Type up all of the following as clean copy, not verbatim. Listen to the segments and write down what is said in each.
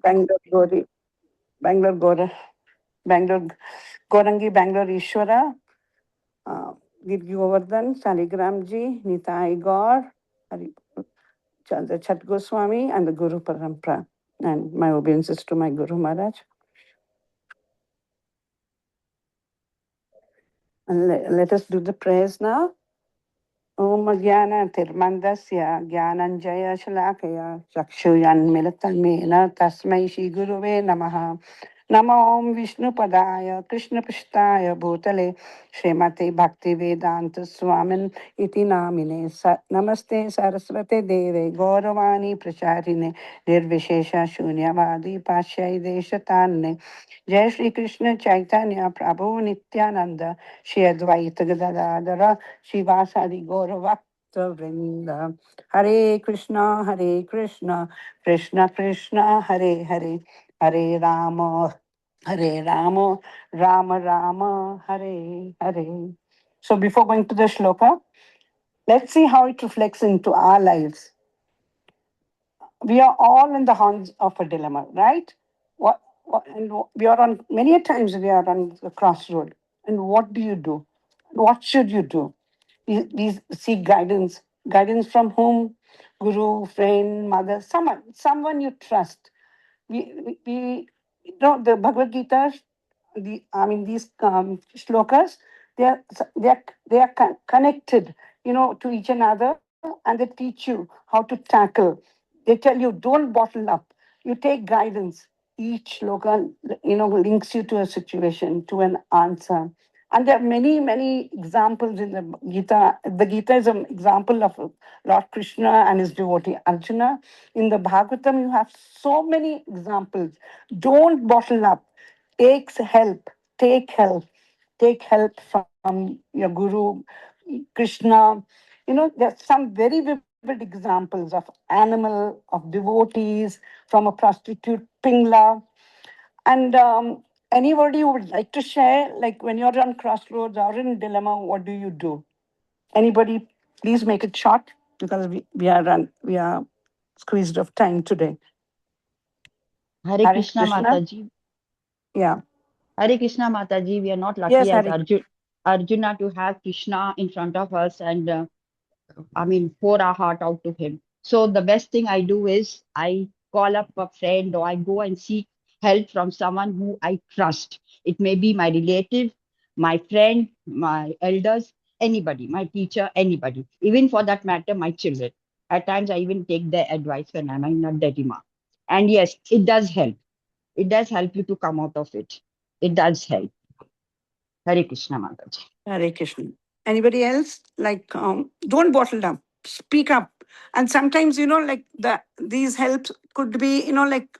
Bangalore Gori, Bangalore Gora, Bangalore Gorangi, Bangalore Ishwara, uh, Girgi Govardhan, Saligramji, Nitai Gaur, Hari the Chat Goswami, and the Guru Parampara. And my obeisances to my Guru Maharaj. And let us do the prayers now. Om Jnana Tirmandasya Jnananjaya Shalakaya Chakshuyannmilatanmena Tasmai Shri Guruve Namaha. Namo Om Vishnu Padaya Krishna Prishtaya Bhutale Srimate Bhakti Vedanta Swamin Iti Namine Namaste Saraswate Deve Gauravani Pracharine Nirvishesha Shunyavadi Pashyai Deshatanne Jai Shri Krishna Chaitanya Prabhu Nityananda Shri Advaita Gadadara Shivasadi Gauravakta Vrinda Hare Krishna Krishna Krishna Hare Hare Hare Rama Hare Rama Rama Rama Hare Hare. So before going to the shloka, let's see how it reflects into our lives. We are all in the hands of a dilemma, right? And we are on many a times we are on the crossroad. And what do you do? What should you do? We seek guidance from whom? Guru, friend, mother, someone you trust. We you know the Bhagavad Gita, these shlokas, they are connected, to each another, and they teach you how to tackle. They tell you don't bottle up. You take guidance. Each shloka, links you to a situation, to an answer. And there are many, many examples in the Gita. The Gita is an example of Lord Krishna and his devotee Arjuna. In the Bhagavatam, you have so many examples. Don't bottle up. Take help. Take help. Take help from your Guru, Krishna. There's some very vivid examples of animal, of devotees, from a prostitute, Pingla. And anybody who would like to share, like when you're on crossroads or in dilemma, what do you do? Anybody, please make it short because we are squeezed of time today. Hare Hare Krishna Krishna. Mataji. Yeah. Hare Krishna Mataji. We are not lucky Yes, as Hare. Arjuna to have Krishna in front of us and pour our heart out to him. So the best thing I do is I call up a friend or I go and seek help from someone who I trust. It may be my relative, my friend, my elders, anybody, my teacher, anybody, even for that matter, my children. At times, I even take their advice when I'm in a dilemma. And yes, it does help. It does help you to come out of it. It does help. Hare Krishna Mataji. Hare Krishna. Anybody else? Like, don't bottle down. Speak up. And sometimes, like these helps could be, like,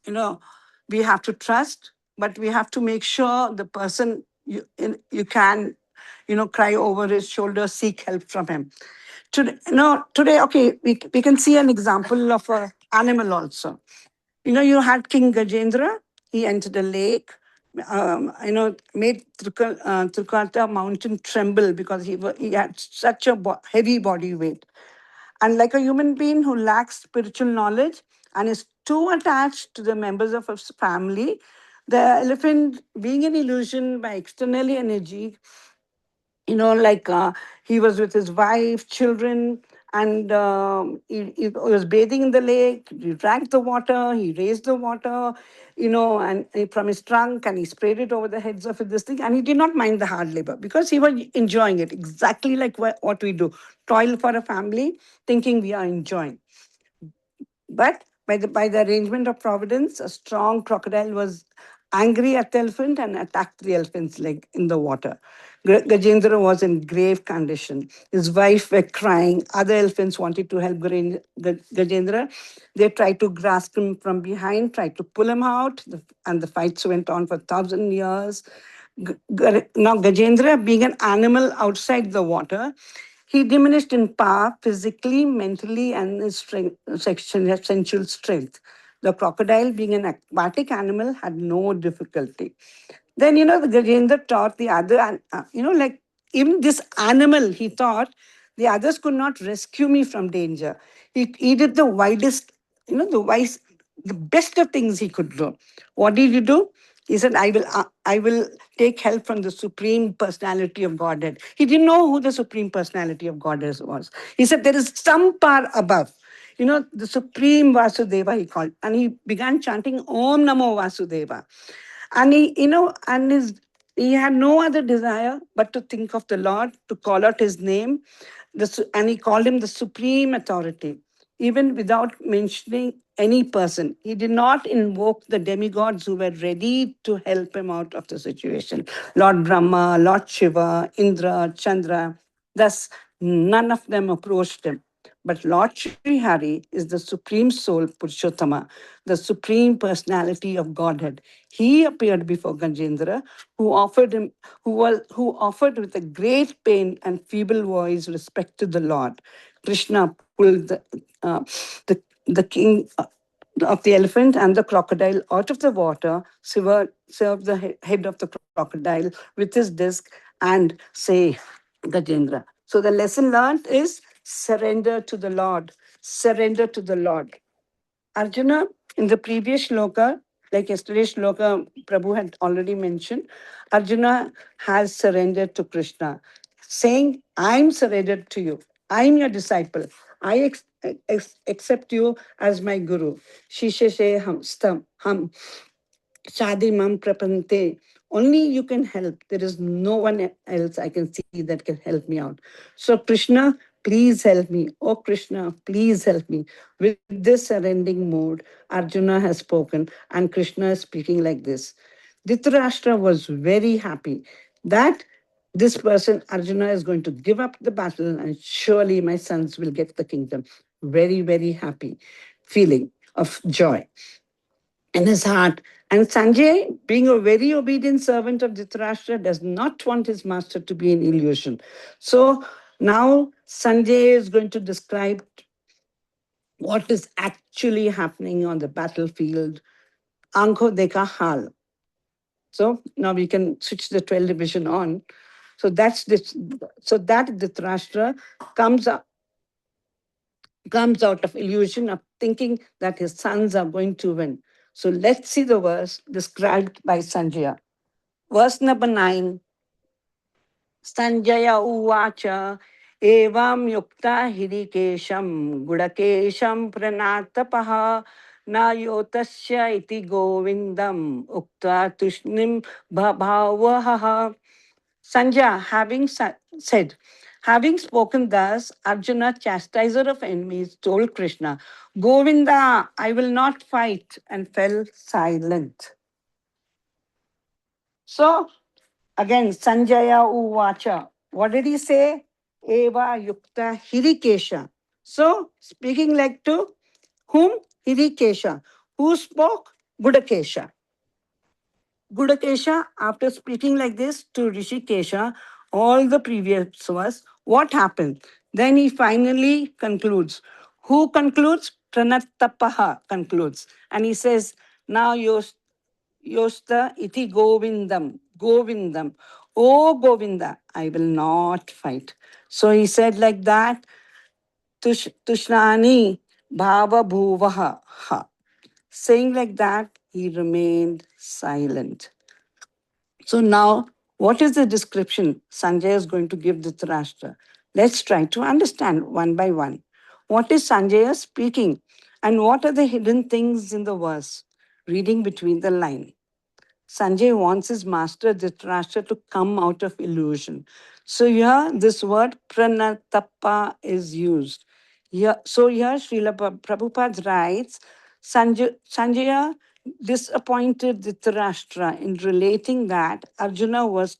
you know, we have to trust, but we have to make sure the person you can, cry over his shoulder, seek help from him. Today, okay, we can see an example of a animal also. You had King Gajendra. He entered a lake. Made Trikata mountain tremble because he had such a heavy body weight. And like a human being who lacks spiritual knowledge and is too attached to the members of his family, the elephant, being an illusion by external energy, like he was with his wife, children, and he was bathing in the lake. He drank the water, he raised the water, and from his trunk, and he sprayed it over the heads of this thing. And he did not mind the hard labor because he was enjoying it, exactly like what we do, toil for a family, thinking we are enjoying. But by the arrangement of providence, a strong crocodile was angry at the elephant and attacked the elephant's leg in the water. Gajendra was in grave condition. His wife were crying. Other elephants wanted to help Gajendra. They tried to grasp him from behind, tried to pull him out, and the fights went on for 1,000 years. Now, Gajendra, being an animal outside the water, he diminished in power physically, mentally, and his sensual strength. The crocodile, being an aquatic animal, had no difficulty. Then, the Gajendra taught the other, like even this animal, he thought the others could not rescue me from danger. He did the widest the wise, the best of things he could do. What did he do? He said, I will take help from the supreme personality of Godhead. He didn't know who the supreme personality of Godhead was. He said, there is some power above. The supreme Vasudeva, he called. And he began chanting Om Namo Vasudeva. And he had no other desire but to think of the Lord, to call out his name, and he called him the supreme authority, even without mentioning any person. He did not invoke the demigods who were ready to help him out of the situation. Lord Brahma, Lord Shiva, Indra, Chandra. Thus, none of them approached him. But Lord Sri Hari is the supreme soul, Purushottama, the supreme personality of Godhead. He appeared before Gajendra, who offered with a great pain and feeble voice respect to the Lord. Krishna pulled uh, the, the king of the elephant and the crocodile out of the water, served the head of the crocodile with his disc, and say, Gajendra. So the lesson learned is surrender to the Lord. Surrender to the Lord. Arjuna, in the previous shloka, like yesterday's shloka, Prabhu had already mentioned, Arjuna has surrendered to Krishna, saying, I'm surrendered to you. I'm your disciple. I accept you as my guru. Shisha se hum. Shadi mam prapante. Only you can help. There is no one else I can see that can help me out. So, Krishna, please help me. Oh, Krishna, please help me. With this surrendering mode, Arjuna has spoken, and Krishna is speaking like this. Dhritarashtra was very happy that this person, Arjuna, is going to give up the battle, and surely my sons will get the kingdom. Very, very happy feeling of joy in his heart. And Sanjay, being a very obedient servant of Dhritarashtra, does not want his master to be an illusion. So now Sanjay is going to describe what is actually happening on the battlefield. Ankho dekha hal. So now we can switch the 12 division on. So that's this. So that Dhritarashtra comes up comes out of illusion of thinking that his sons are going to win. So let's see the verse described by Sanjaya. Verse number 9. Sanjaya uvacha evam yukta hirikesham gudakesham pranatapaha na yotasya iti govindam ukta tushnim bhavavaha. Sanjaya, said, having spoken thus, Arjuna, chastiser of enemies, told Krishna, Govinda, I will not fight, and fell silent. So, again, Sanjaya Uvacha. What did he say? Eva Yukta Hirikesha. So, speaking like to whom? Hirikesha. Who spoke? Gudakesha. Gudakesha, after speaking like this to Rishikesha, all the previous was, what happened? Then he finally concludes. Who concludes? Pranatapaha concludes. And he says, now yosta iti govindam. Govindam. Oh Govinda, I will not fight. So he said like that, Tushnani bhava bhuvaha. Saying like that, he remained silent. So now, what is the description Sanjay is going to give Dhritarashtra? Let's try to understand one by one. What is Sanjaya speaking? And what are the hidden things in the verse? Reading between the line. Sanjay wants his master Dhritarashtra to come out of illusion. So here this word pranatapa is used. So here Srila Prabhupada writes, Sanjaya disappointed Dhritarashtra in relating that Arjuna was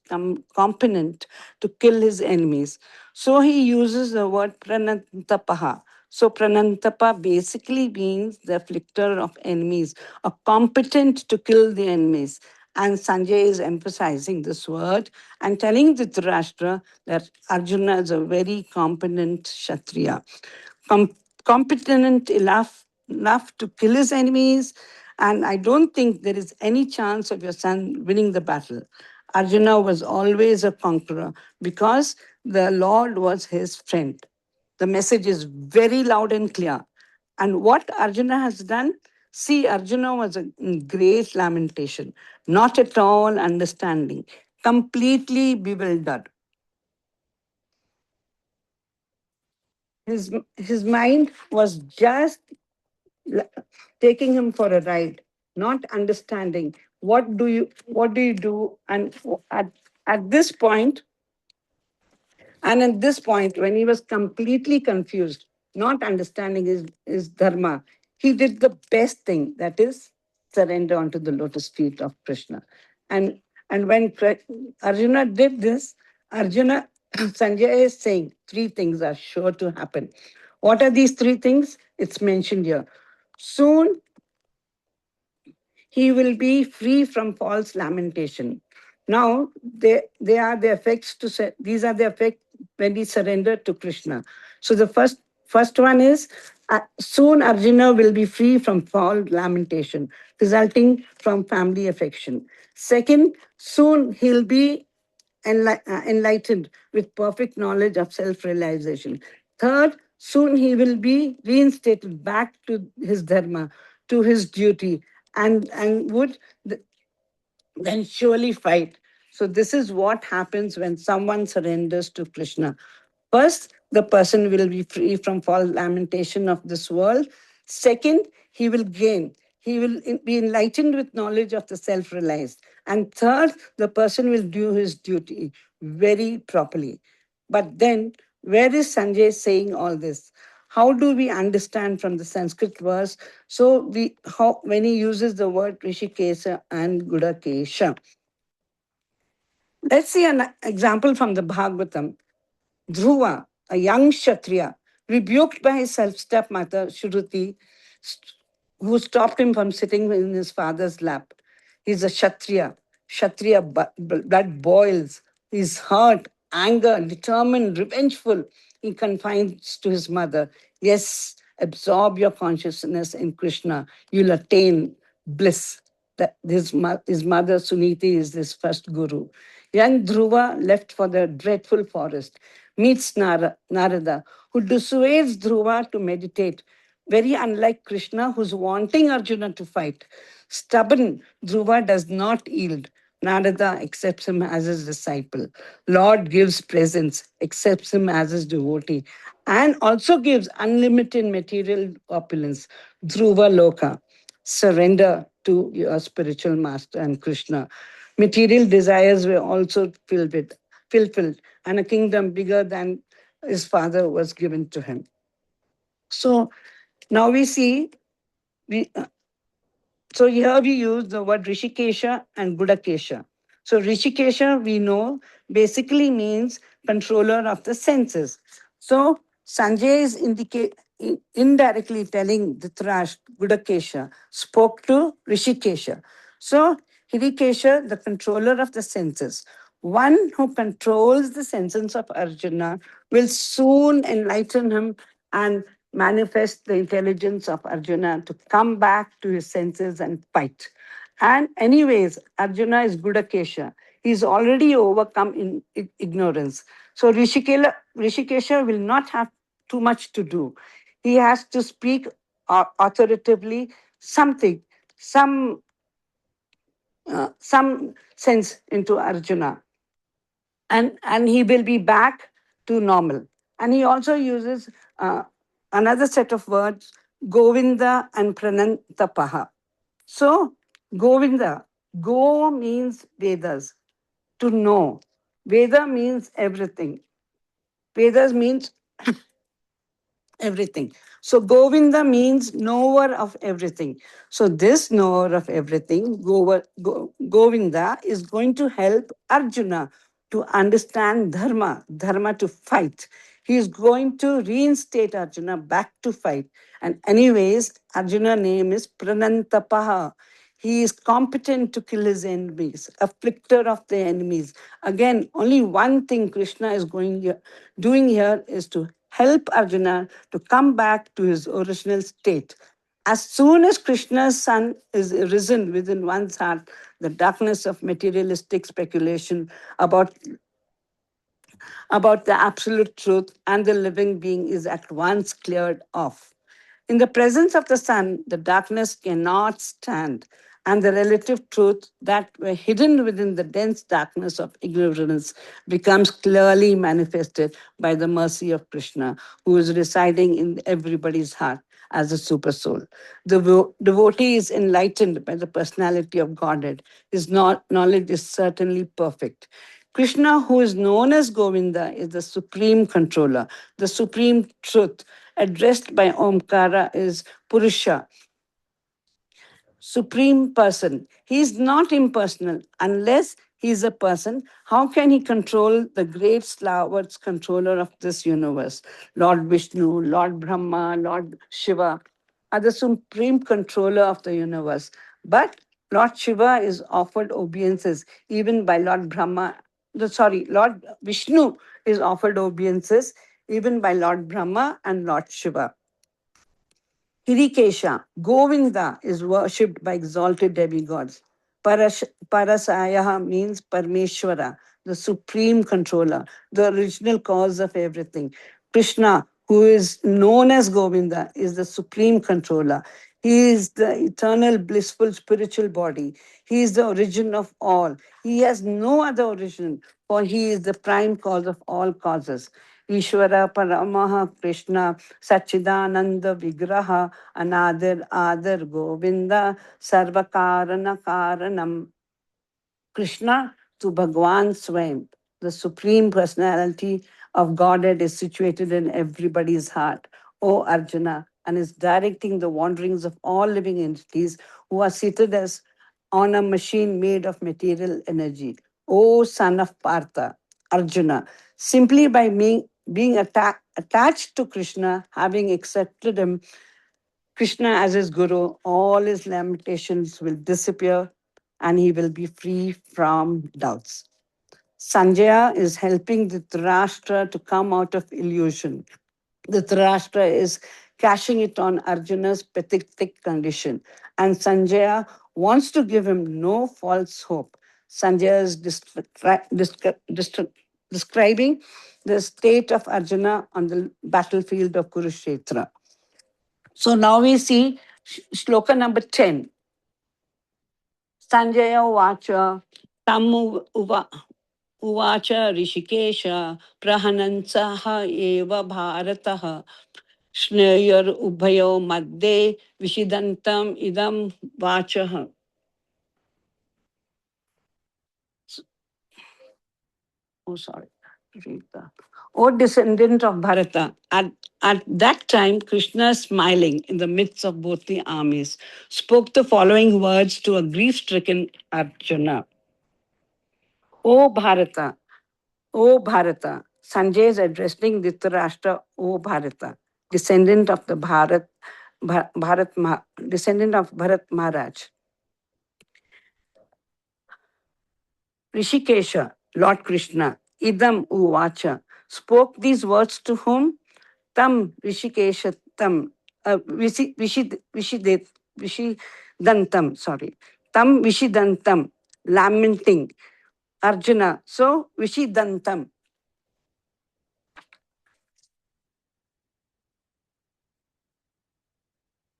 competent to kill his enemies. So he uses the word pranatapaha. So pranantapa basically means the afflictor of enemies, a competent to kill the enemies. And Sanjay is emphasizing this word and telling Dhritarashtra that Arjuna is a very competent Kshatriya, com- competent enough to kill his enemies. And I don't think there is any chance of your son winning the battle. Arjuna was always a conqueror because the Lord was his friend. The message is very loud and clear. And what Arjuna has done? See, Arjuna was a great lamentation, not at all understanding, completely bewildered. His mind was just l- taking him for a ride, not understanding what do you do, and at this point, and at this point, when he was completely confused, not understanding his dharma, he did the best thing, that is, surrender onto the lotus feet of Krishna. And and when Arjuna did this, Arjuna, Sanjay is saying three things are sure to happen. What are these three things? It's mentioned here. Soon he will be free from false lamentation. Now, they are the effects these are the effects when we surrender to Krishna. So the first one is, soon Arjuna will be free from false lamentation resulting from family affection. Second, soon he'll be enlightened with perfect knowledge of self realization. Third, soon he will be reinstated back to his dharma, to his duty, and would then surely fight. So, this is what happens when someone surrenders to Krishna. First, the person will be free from false lamentation of this world. Second, he will gain. He will be enlightened with knowledge of the self realized. And third, the person will do his duty very properly. But then, where is Sanjay saying all this? How do we understand from the Sanskrit verse? So, when he uses the word Rishikesha and Gudakesha, let's see an example from the Bhagavatam. Dhruva, a young Kshatriya, rebuked by his stepmother Shruti, st- who stopped him from sitting in his father's lap. He's a Kshatriya. Kshatriya blood boils. He's hurt, anger, determined, revengeful. He confides to his mother, yes, absorb your consciousness in Krishna. You'll attain bliss. That his mother Suniti is his first guru. Young Dhruva left for the dreadful forest, meets Narada, who dissuades Dhruva to meditate. Very unlike Krishna, who's wanting Arjuna to fight. Stubborn, Dhruva does not yield. Narada accepts him as his disciple. Lord gives presents, accepts him as his devotee, and also gives unlimited material opulence. Dhruva Loka, surrender to your spiritual master and Krishna. Material desires were also fulfilled, and a kingdom bigger than his father was given to him. So now we see, we, so here we use the word Rishikesha and Gudakesha. So Rishikesha, we know, basically means controller of the senses. So Sanjay is indirectly telling Dhritarashtra, Gudakesha, spoke to Rishikesha. So Hirikesha, the controller of the senses, one who controls the senses of Arjuna, will soon enlighten him and manifest the intelligence of Arjuna to come back to his senses and fight. And, anyways, Arjuna is Gudakesha. He's already overcome in ignorance. So, Rishikesha will not have too much to do. He has to speak authoritatively something, some some sense into Arjuna, and he will be back to normal. And he also uses another set of words, Govinda and Pranantapaha. So, Govinda, Go means Vedas, to know. Veda means everything. Vedas means everything. So Govinda means knower of everything. So this knower of everything, Govinda, is going to help Arjuna to understand dharma to fight. He is going to reinstate Arjuna back to fight. And anyways, Arjuna name is Pranantapaha. He is competent to kill his enemies, afflictor of the enemies. Again, only one thing Krishna is doing here is to help Arjuna to come back to his original state. As soon as Krishna's sun is risen within one's heart, the darkness of materialistic speculation about the absolute truth and the living being is at once cleared off. In the presence of the sun, the darkness cannot stand, and the relative truth that were hidden within the dense darkness of ignorance becomes clearly manifested by the mercy of Krishna, who is residing in everybody's heart as a super soul. The devotee is enlightened by the personality of Godhead. His knowledge is certainly perfect. Krishna, who is known as Govinda, is the supreme controller, the supreme truth. Addressed by Omkara is Purusha, supreme person. He is not impersonal. Unless he is a person, how can he control the great stalwarts controller of this universe? Lord Vishnu, Lord Brahma, Lord Shiva are the supreme controller of the universe. But Lord Shiva is offered obeisances even by Lord Brahma. Lord Vishnu is offered obeisances even by Lord Brahma and Lord Shiva. Hirikesha, Govinda is worshipped by exalted demigods. Parasayaha means Parmeshwara, the supreme controller, the original cause of everything. Krishna, who is known as Govinda, is the supreme controller. He is the eternal, blissful spiritual body. He is the origin of all. He has no other origin, for he is the prime cause of all causes. Ishvara Paramaha Krishna Sachidananda Vigraha Anadir Adar Govinda Sarvakarana Karanam Krishna to Bhagwan Swayam, the Supreme Personality of Godhead, is situated in everybody's heart, O Arjuna, and is directing the wanderings of all living entities who are seated as on a machine made of material energy. O son of Partha, Arjuna, simply by being attached to Krishna, having accepted him, Krishna as his guru, all his limitations will disappear and he will be free from doubts. Sanjaya is helping Dhritarashtra to come out of illusion. Dhritarashtra is cashing it on Arjuna's pathetic condition, and Sanjaya wants to give him no false hope. Sanjaya is describing the state of Arjuna on the battlefield of Kurukshetra. So now we see shloka number 10. Sanjaya Vacha Tamu उवाच ऋषिकेश प्रहनन्सः एव भारतः स्नेयरुभयो मध्ये विषिदन्तम् idam वाचः. Oh, sorry. Read that. O descendant of Bharata, at that time, Krishna, smiling in the midst of both the armies, spoke the following words to a grief stricken Arjuna. O Bharata, O Bharata, Sanjay is addressing Dhritarashtra, O Bharata, descendant of the descendant of Bharat Maharaj. Rishikesha, Lord Krishna, Idam Uvacha, spoke these words to whom? Tam Rishikesha Tam, Vishidantam, sorry. Tam Vishidantam, lamenting. Arjuna, so Vishidantam.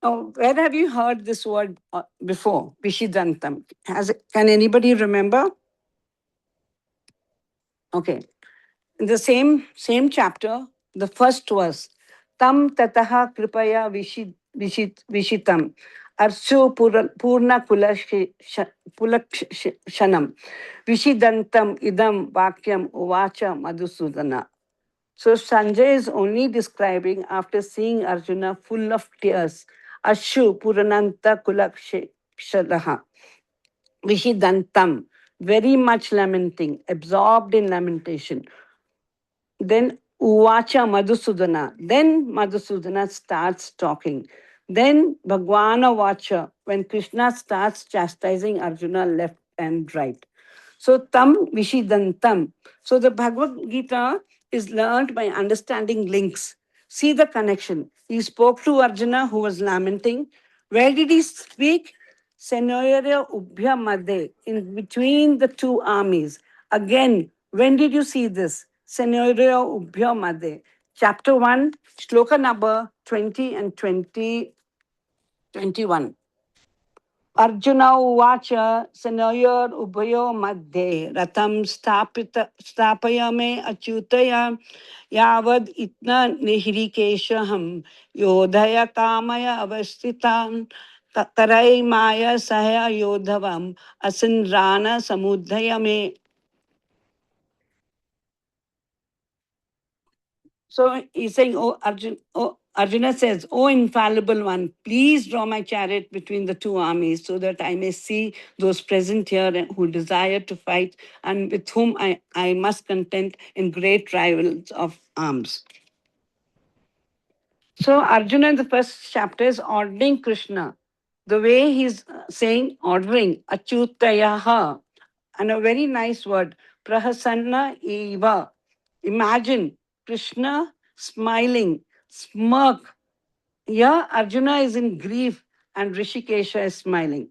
Oh, where have you heard this word before? Vishidantam. Can anybody remember? Okay. In the same chapter, the first verse, Tam tataha kripaya vishitam arsu purna pulakshanam vishidantam idam vakyam uvacha madhusudana. So Sanjay is only describing after seeing Arjuna full of tears, Ashu Purananta Kulakshalaha, Vishidantam, very much lamenting, absorbed in lamentation. Then Uvacha Madhusudana. Then Madhusudana starts talking. Then Bhagwana Vacha, when Krishna starts chastising Arjuna left and right. So tam vishidantam. So the Bhagavad Gita is learned by understanding links. See the connection. He spoke to Arjuna who was lamenting. Where did he speak? Senoyarya Ubhya Madhe, in between the two armies. Again, when did you see this? Senoyarya Ubhya Madhe. Chapter 1, shloka number 20 and 21. Arjuna Uvacha Sanayor Ubayo Madhye Ratam Stapaya me Achutaya Yavad Itna Nihirikeshaham Yodhaya Kamaya Avasthitan Tarai Maya Sahaya Yodhavam Asinrana Samudhaya me. So he's saying, Arjuna says, "Oh, infallible one, please draw my chariot between the two armies so that I may see those present here who desire to fight and with whom I must contend in great rivals of arms." So Arjuna in the first chapter is ordering Krishna. The way he's saying, ordering, Achutayaha, and a very nice word, Prahasanna Eva. Imagine Krishna smiling, smirk. Yeah, Arjuna is in grief and Rishikesha is smiling.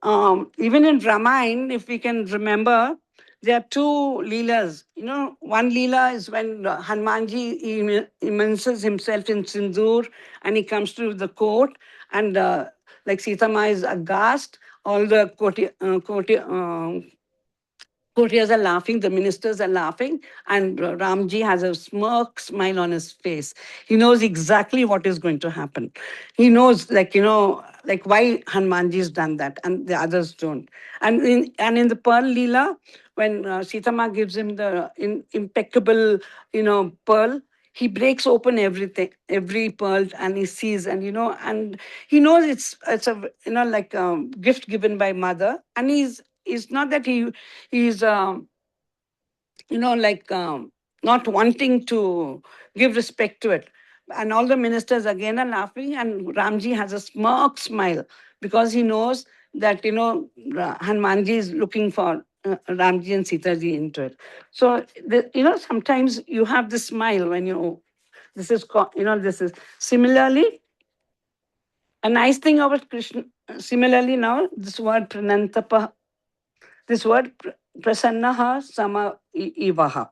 Even in Ramayana, if we can remember, there are two leelas. You know, one leela is when Hanumanji immerses himself in sindoor and he comes to the court and like Sita Ma is aghast. All the courtiers are laughing, the ministers are laughing, and Ramji has a smirk smile on his face. He knows exactly what is going to happen. He knows, like, like why Hanumanji's done that and the others don't. And in the Pearl Leela, when Sitama gives him the impeccable, pearl, he breaks open everything, every pearl, and he sees, and he knows it's a like a gift given by mother, and he's not that he's like not wanting to give respect to it. And all the ministers again are laughing, and Ramji has a smirk smile because he knows that Hanumanji is looking for Ramji and Sitaji into it. So sometimes you have this smile when this is this is similarly a nice thing about Krishna. Similarly, now this word pranantapa, this word prasannaha sama ivaha.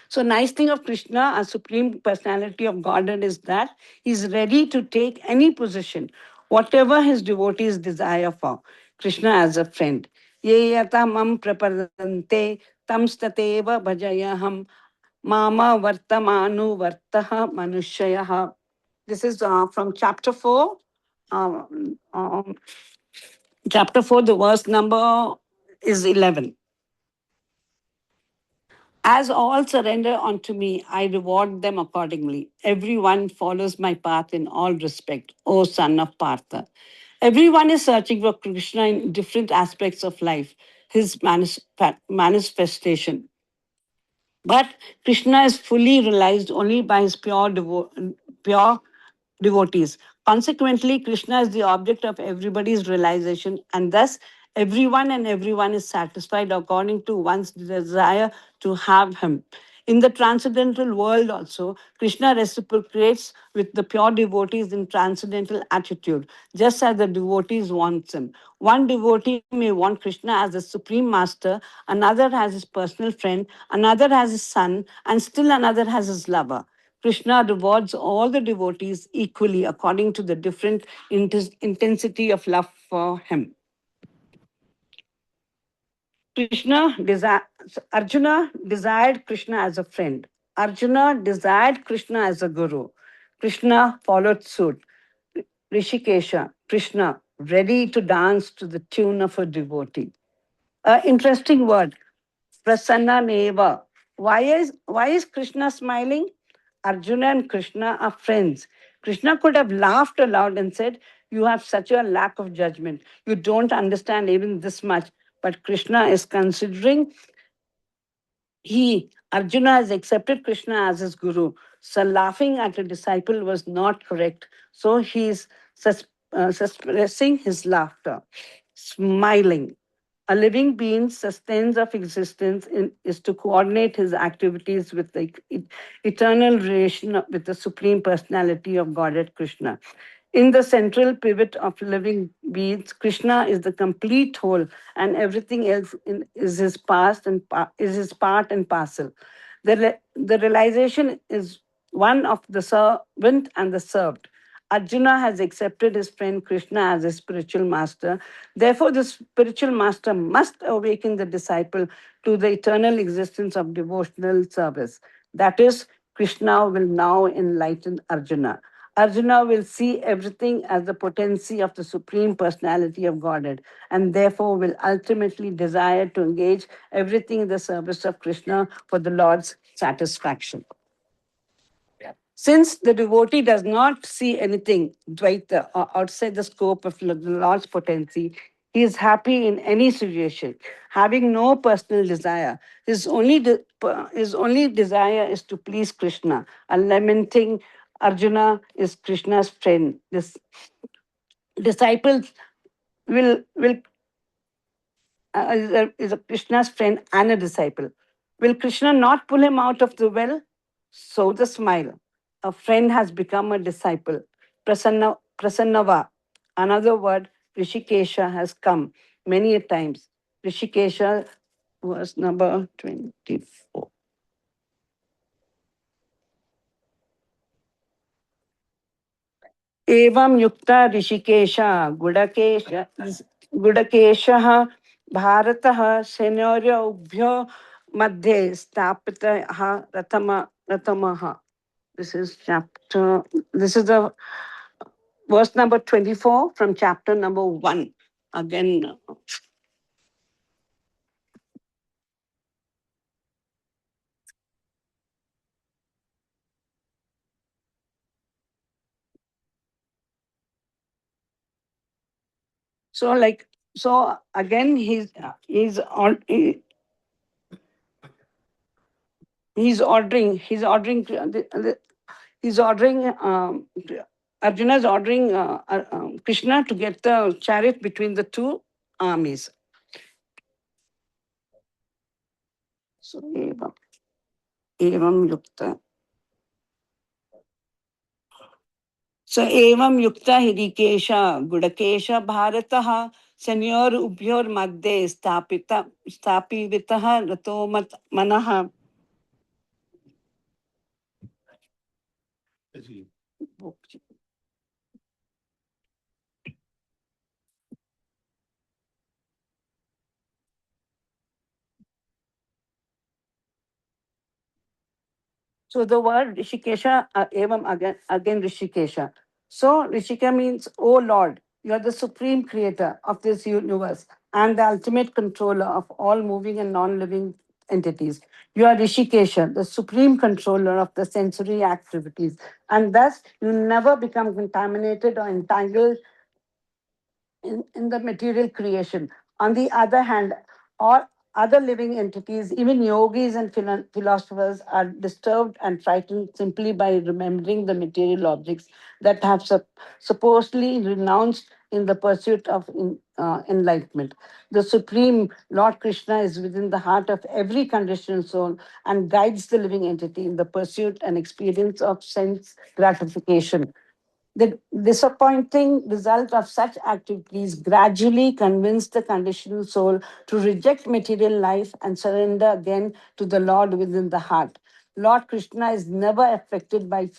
So nice thing of Krishna, a supreme personality of Godhead, is that he's ready to take any position, whatever his devotees desire for. Krishna as a friend. Ye yata mam prapadante tam stateva bhajayaham mama vartamanu vartaha manushayaha. This is from chapter 4. Chapter 4, the verse number is 11. As all surrender unto me, I reward them accordingly. Everyone follows my path in all respect, O son of Partha. Everyone is searching for Krishna in different aspects of life, his manifestation. But Krishna is fully realized only by his pure devotees. Consequently, Krishna is the object of everybody's realization, and thus everyone is satisfied according to one's desire to have him. In the transcendental world also, Krishna reciprocates with the pure devotees in transcendental attitude, just as the devotees want him. One devotee may want Krishna as the supreme master, another as his personal friend, another as his son, and still another as his lover. Krishna rewards all the devotees equally according to the different intensity of love for him. Arjuna desired Krishna as a friend. Arjuna desired Krishna as a guru. Krishna followed suit. Rishikesha, Krishna, ready to dance to the tune of a devotee. Interesting word, Prasanna Neva. Why is Krishna smiling? Arjuna and Krishna are friends. Krishna could have laughed aloud and said, "You have such a lack of judgment. You don't understand even this much." But Krishna is considering Arjuna has accepted Krishna as his guru. So laughing at a disciple was not correct. So he's suppressing his laughter, smiling. A living being's sustenance of existence is to coordinate his activities with the eternal relation with the Supreme Personality of Godhead Krishna. In the central pivot of living beings, Krishna is the complete whole, and everything else is his past and is his part and parcel. The realization is one of the servant and the served. Arjuna has accepted his friend Krishna as his spiritual master. Therefore, the spiritual master must awaken the disciple to the eternal existence of devotional service. That is, Krishna will now enlighten Arjuna. Arjuna will see everything as the potency of the Supreme Personality of Godhead and therefore will ultimately desire to engage everything in the service of Krishna for the Lord's satisfaction. Since the devotee does not see anything, Dvaita, outside the scope of the Lord's potency, he is happy in any situation, having no personal desire. His only desire is to please Krishna. A lamenting Arjuna is Krishna's friend. This disciples will is a Krishna's friend and a disciple. Will Krishna not pull him out of the well? So the smile. A friend has become a disciple. Prasannava, another word, Rishikesha, has come many a times. Rishikesha was number 24. एवं युक्त ऋषिकेश गुडकेश गुडकेशः भारतः सेनोर्योभ्यो मध्ये स्थापितः रथमः. This is chapter, this is the verse number 24 from chapter number 1. Again, so like, so again, he's ordering he's ordering Arjuna is ordering Krishna to get the chariot between the two armies. So evam yukta. So evam yukta hidikesha gudakesha bharatah senyor ubhyor madhye stapivitah ratomat manah. So the word Rishikesha, evam again Rishikesha. So Rishika means, oh Lord, you are the supreme creator of this universe and the ultimate controller of all moving and non-living entities. You are Rishikesha, the supreme controller of the sensory activities, and thus you never become contaminated or entangled in the material creation. On the other hand, all other living entities, even yogis and philosophers, are disturbed and frightened simply by remembering the material objects that have supposedly renounced in the pursuit of enlightenment. The Supreme Lord Krishna is within the heart of every conditioned soul and guides the living entity in the pursuit and experience of sense gratification. The disappointing result of such activities gradually convince the conditioned soul to reject material life and surrender again to the Lord within the heart. Lord Krishna is never affected by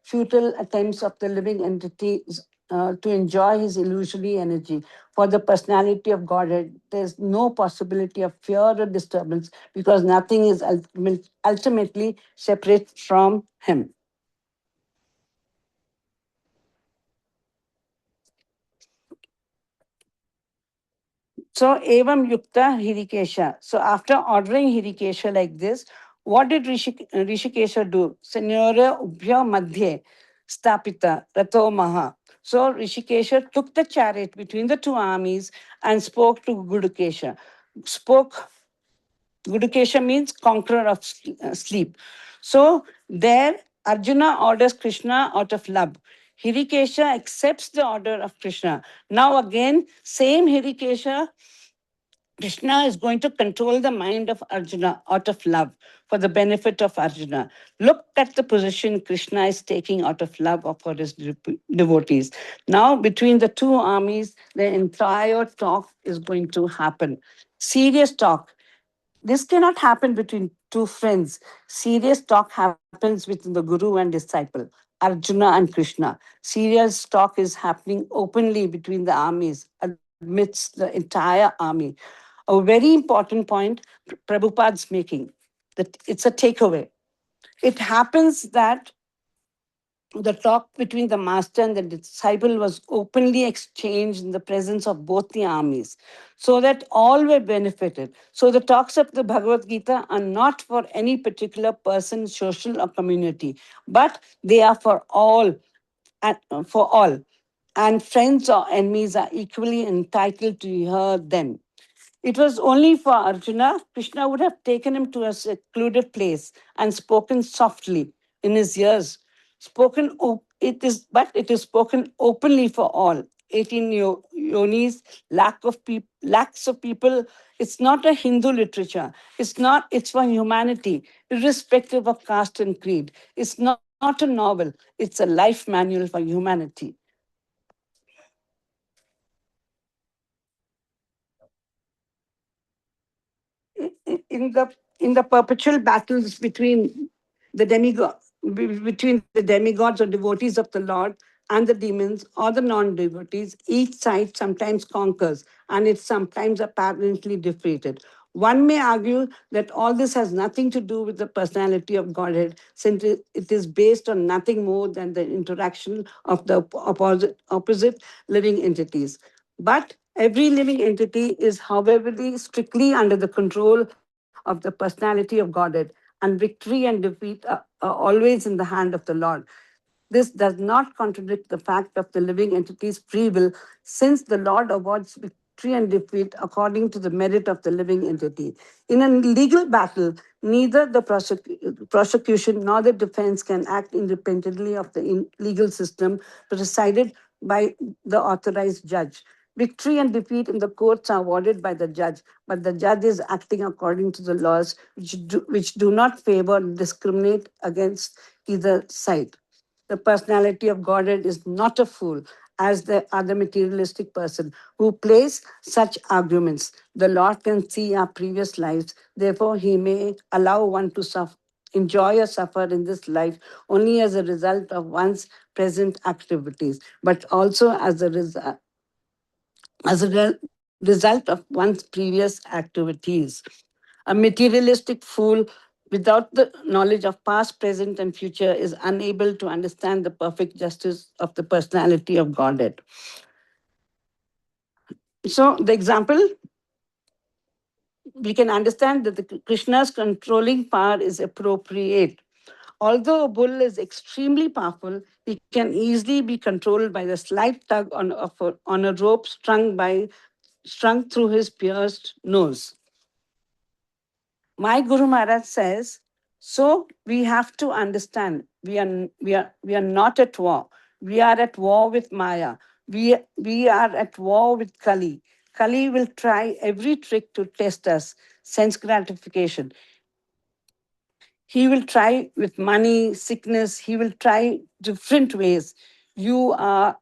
futile attempts of the living entities to enjoy his illusory energy. For the personality of Godhead, there is no possibility of fear or disturbance because nothing is ultimately separate from him. So, evam yukta Hirikesha. So, after ordering Hirikesha like this, what did Rishikesha do? Sanyora ubhya madhye stapita rato maha. So, Rishikesha took the chariot between the two armies and spoke to Gudukesha. Spoke, Gudukesha means conqueror of sleep. So, there Arjuna orders Krishna out of love. Hirikesha accepts the order of Krishna. Now, again, same Hirikesha Krishna is going to control the mind of Arjuna out of love for the benefit of Arjuna. Look at the position Krishna is taking out of love for his devotees. Now, between the two armies, the entire talk is going to happen. Serious talk. This cannot happen between two friends. Serious talk happens between the Guru and disciple, Arjuna and Krishna. Serious talk is happening openly between the armies, amidst the entire army. A very important point Prabhupada's making, that it's a takeaway. It happens that the talk between the master and the disciple was openly exchanged in the presence of both the armies, so that all were benefited. So the talks of the Bhagavad Gita are not for any particular person, social, or community, but they are for all, and for all. And friends or enemies are equally entitled to hear them. It was only for Arjuna, Krishna would have taken him to a secluded place and spoken softly in his ears. But it is spoken openly for all. 18 yonis, lakhs of people. It's not a Hindu literature. It's for humanity, irrespective of caste and creed. It's not a novel, it's a life manual for humanity. In the perpetual battles the demigod between the demigods or devotees of the Lord and the demons or the non-devotees, each side sometimes conquers and it's sometimes apparently defeated. One may argue that all this has nothing to do with the personality of Godhead, since it is based on nothing more than the interaction of the opposite living entities. But every living entity is, however, strictly under the control of the personality of Godhead, and victory and defeat are always in the hand of the Lord. This does not contradict the fact of the living entity's free will, since the Lord awards victory and defeat according to the merit of the living entity. In a legal battle, neither the prosecution nor the defense can act independently of the legal system presided by the authorized judge. Victory and defeat in the courts are awarded by the judge, but the judge is acting according to the laws which do not favor or discriminate against either side. The personality of Godhead is not a fool, as the other materialistic person who plays such arguments. The Lord can see our previous lives, therefore, He may allow one to suffer. Enjoy or suffer in this life only as a result of one's present activities, but also as a result of one's previous activities. A materialistic fool without the knowledge of past, present, and future is unable to understand the perfect justice of the personality of Godhead. So, the example, we can understand that the Krishna's controlling power is appropriate. Although a bull is extremely powerful, he can easily be controlled by the slight tug on a rope strung through his pierced nose. My Guru Maharaj says, so we have to understand we are not at war. We are at war with Maya. We are at war with Kali. Kali will try every trick to test us, sense gratification. He will try with money, sickness, he will try different ways. You are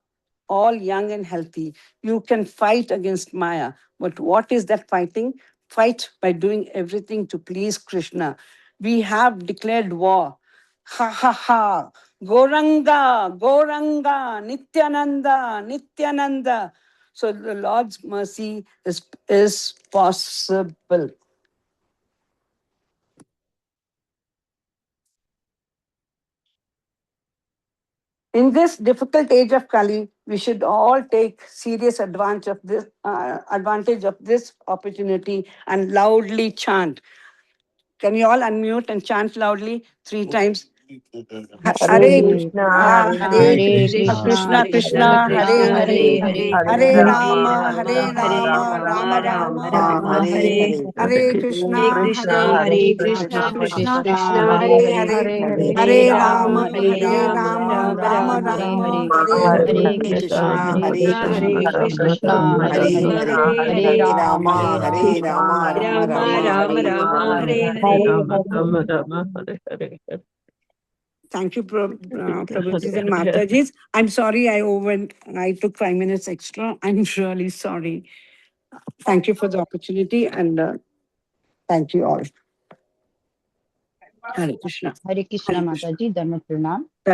all young and healthy. You can fight against Maya. But what is that fighting? Fight by doing everything to please Krishna. We have declared war. Ha ha ha. Goranga, Goranga, Nityananda, Nityananda. So the Lord's mercy is possible. In this difficult age of Kali, we should all take serious advantage of this opportunity and loudly chant. Can you all unmute and chant loudly 3 times? Hare Hare Krishna, Krishna, Hare Hare Krishna, Hare Krishna, Krishna, Krishna Krishna Krishna, Hare Krishna, Krishna, Hare, Hare Hare Hare, Hare, Hare Hare Rama, Hare Hare Rama, Rama, Hare Rama, Rama Rama Rama, Rama, Rama Rama, Rama, Rama, Hare Hare Hare. Hare Hare Krishna, Krishna, Hare Hare Hare Krishna, Krishna, Krishna, Krishna Krishna Hare Hare Krishna, Hare, Hare, Hare Hare Hare Hare, Rama, Rama, Hare Hare Hare Rama, Rama, Rama Rama Rama, Hare Rama, Hare, Hare Hare Krishna. Krishna, Hare Krishna, Krishna, Krishna Krishna Hare Krishna, Hare, Hare Hare Hare, Rama, Hare Hare Rama, Rama, Rama Rama, Hare Hare. Thank you, Prabhutis and Matajis. I'm sorry I took 5 minutes extra. I'm really sorry. Thank you for the opportunity. And Thank you all. Hare Krishna. Hare Krishna Mataji, Dharma Pranam.